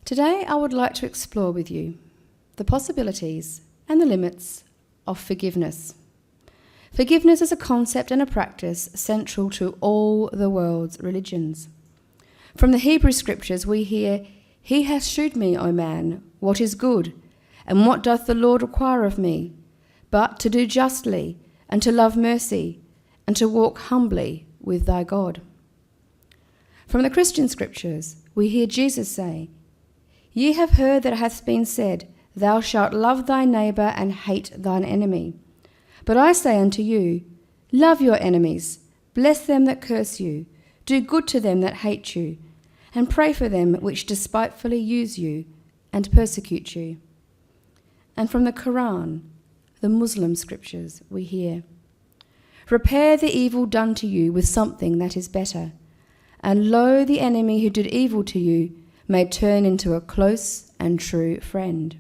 Today I would like to explore with you the possibilities and the limits of forgiveness. Forgiveness is a concept and a practice central to all the world's religions. From the Hebrew scriptures we hear, "He hath shewed me, O man, what is good, and what doth the Lord require of me, but to do justly, and to love mercy, and to walk humbly with thy God." From the Christian scriptures we hear Jesus say, "Ye have heard that it hath been said, Thou shalt love thy neighbour and hate thine enemy. But I say unto you, love your enemies, bless them that curse you, do good to them that hate you, and pray for them which despitefully use you and persecute you." And from the Quran, the Muslim scriptures, we hear, "Repair the evil done to you with something that is better, and lo, the enemy who did evil to you may turn into a close and true friend."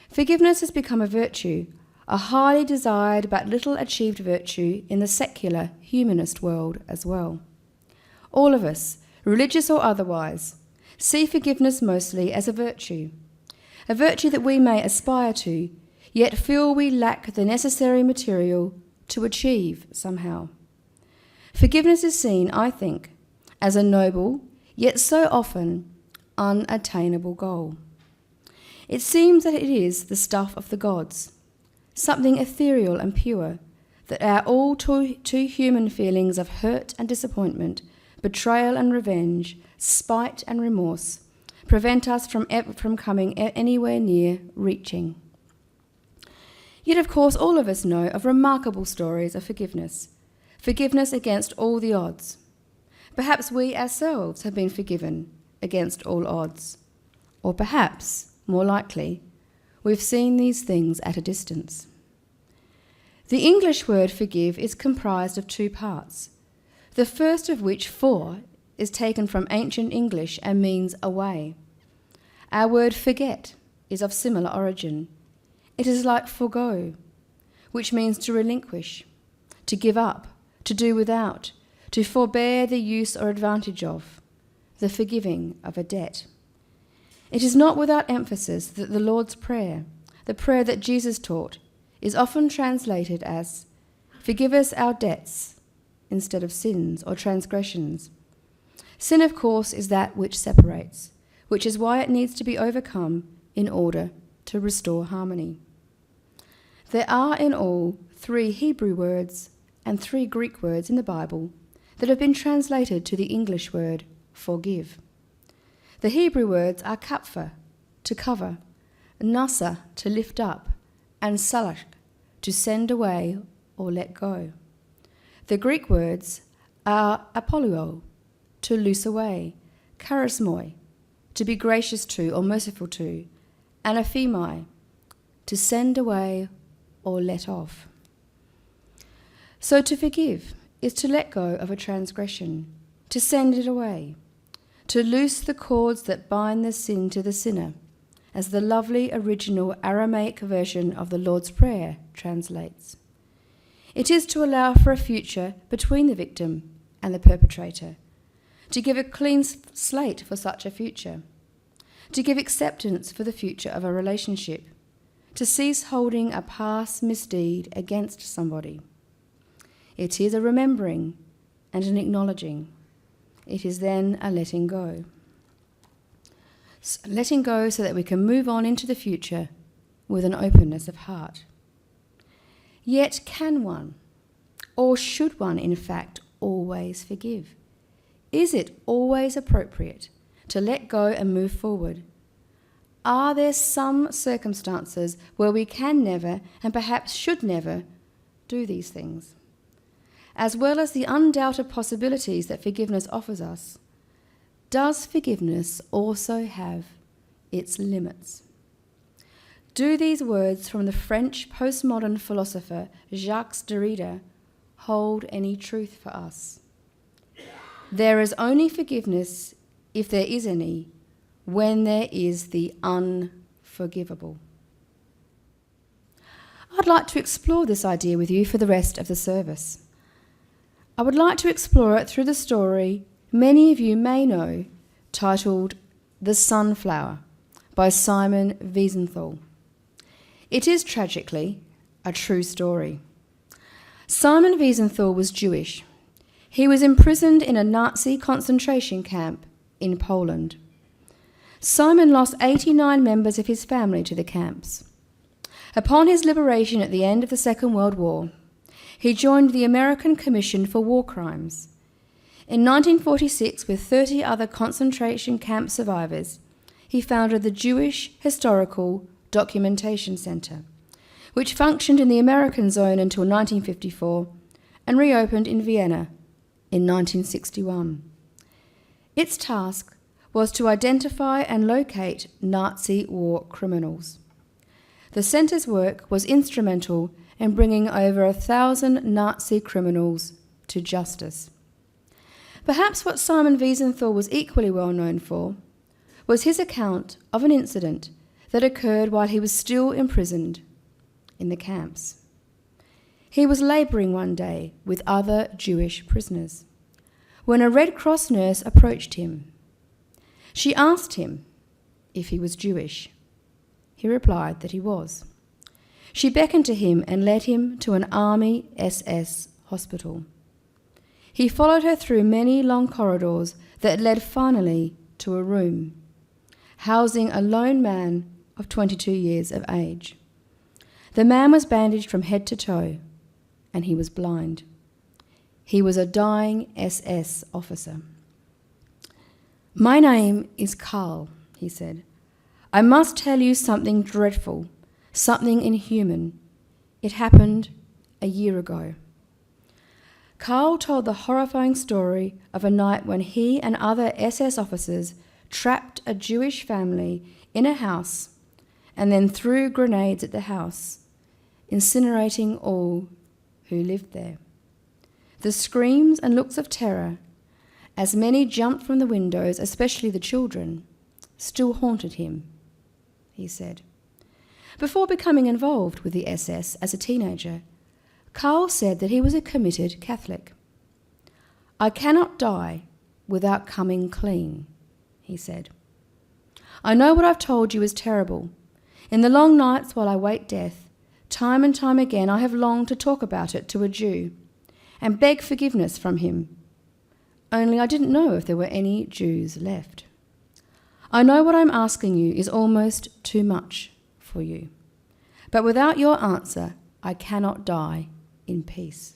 Forgiveness has become a virtue, a highly desired but little achieved virtue in the secular humanist world as well. All of us, religious or otherwise, see forgiveness mostly as a virtue that we may aspire to, yet feel we lack the necessary material to achieve somehow. Forgiveness is seen, I think, as a noble, yet so often unattainable goal. It seems that it is the stuff of the gods, something ethereal and pure, that our all too human feelings of hurt and disappointment, betrayal and revenge, spite and remorse, prevent us from coming anywhere near reaching. Yet, of course, all of us know of remarkable stories of forgiveness against all the odds. Perhaps we ourselves have been forgiven against all odds, or perhaps, more likely, we've seen these things at a distance. The English word forgive is comprised of two parts, the first of which, for, is taken from ancient English and means away. Our word forget is of similar origin. It is like forgo, which means to relinquish, to give up, to do without, to forbear the use or advantage of, the forgiving of a debt. It is not without emphasis that the Lord's Prayer, the prayer that Jesus taught, is often translated as, "Forgive us our debts," instead of sins or transgressions. Sin, of course, is that which separates, which is why it needs to be overcome in order to restore harmony. There are in all 3 Hebrew words and 3 Greek words in the Bible that have been translated to the English word forgive. The Hebrew words are kapfa, to cover, nasa, to lift up, and salach, to send away or let go. The Greek words are apoluo, to loose away, charismoi, to be gracious to or merciful to, and aphemai, to send away or let off. So to forgive is to let go of a transgression, to send it away, to loose the cords that bind the sin to the sinner, as the lovely original Aramaic version of the Lord's Prayer translates. It is to allow for a future between the victim and the perpetrator, to give a clean slate for such a future, to give acceptance for the future of a relationship, to cease holding a past misdeed against somebody. It is a remembering and an acknowledging. It is then a letting go. Letting go so that we can move on into the future with an openness of heart. Yet can one, or should one in fact, always forgive? Is it always appropriate to let go and move forward? Are there some circumstances where we can never, and perhaps should never, do these things? As well as the undoubted possibilities that forgiveness offers us, does forgiveness also have its limits? Do these words from the French postmodern philosopher Jacques Derrida hold any truth for us? There is only forgiveness, if there is any, when there is the unforgivable. I'd like to explore this idea with you for the rest of the service. I would like to explore it through the story many of you may know, titled The Sunflower by Simon Wiesenthal. It is tragically a true story. Simon Wiesenthal was Jewish. He was imprisoned in a Nazi concentration camp in Poland. Simon lost 89 members of his family to the camps. Upon his liberation at the end of the Second World War, he joined the American Commission for War Crimes. In 1946, with 30 other concentration camp survivors, he founded the Jewish Historical Documentation Center, which functioned in the American zone until 1954 and reopened in Vienna in 1961. Its task was to identify and locate Nazi war criminals. The center's work was instrumental in bringing over 1,000 Nazi criminals to justice. Perhaps what Simon Wiesenthal was equally well known for was his account of an incident that occurred while he was still imprisoned in the camps. He was laboring one day with other Jewish prisoners when a Red Cross nurse approached him. She asked him if he was Jewish. He replied that he was. She beckoned to him and led him to an Army SS hospital. He followed her through many long corridors that led finally to a room, housing a lone man of 22 years of age. The man was bandaged from head to toe, and he was blind. He was a dying SS officer. "My name is Karl," he said. "I must tell you something dreadful, something inhuman. It happened a year ago." Karl told the horrifying story of a night when he and other SS officers trapped a Jewish family in a house and then threw grenades at the house, incinerating all who lived there. The screams and looks of terror, as many jumped from the windows, especially the children, still haunted him, he said. Before becoming involved with the SS as a teenager, Karl said that he was a committed Catholic. "I cannot die without coming clean," he said. "I know what I've told you is terrible. In the long nights while I wait death, time and time again I have longed to talk about it to a Jew and beg forgiveness from him. Only I didn't know if there were any Jews left. I know what I'm asking you is almost too much for you. But without your answer, I cannot die in peace."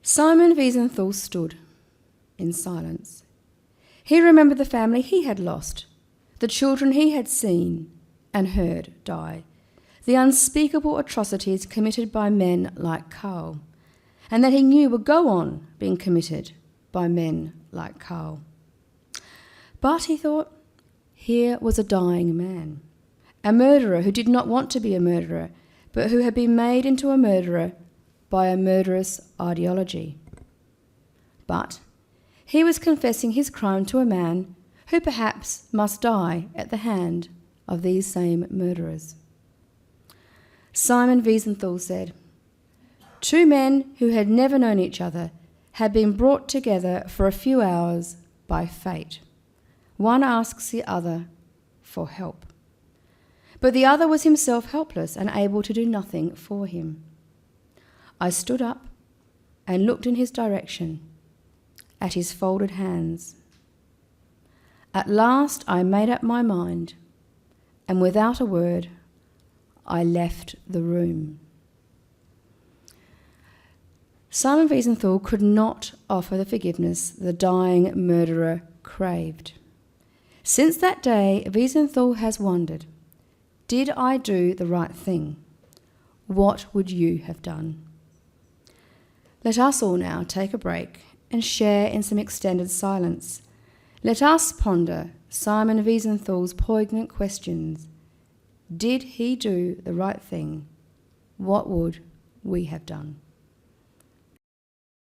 Simon Wiesenthal stood in silence. He remembered the family he had lost, the children he had seen and heard die, the unspeakable atrocities committed by men like Karl, and that he knew would go on being committed by men like Karl. But, he thought, here was a dying man, a murderer who did not want to be a murderer, but who had been made into a murderer by a murderous ideology. But he was confessing his crime to a man who perhaps must die at the hand of these same murderers. Simon Wiesenthal said, "Two men who had never known each other had been brought together for a few hours by fate. One asks the other for help. But the other was himself helpless and able to do nothing for him. I stood up and looked in his direction, at his folded hands. At last I made up my mind, and without a word, I left the room." Simon Wiesenthal could not offer the forgiveness the dying murderer craved. Since that day, Wiesenthal has wondered, did I do the right thing? What would you have done? Let us all now take a break and share in some extended silence. Let us ponder Simon Wiesenthal's poignant questions. Did he do the right thing? What would we have done?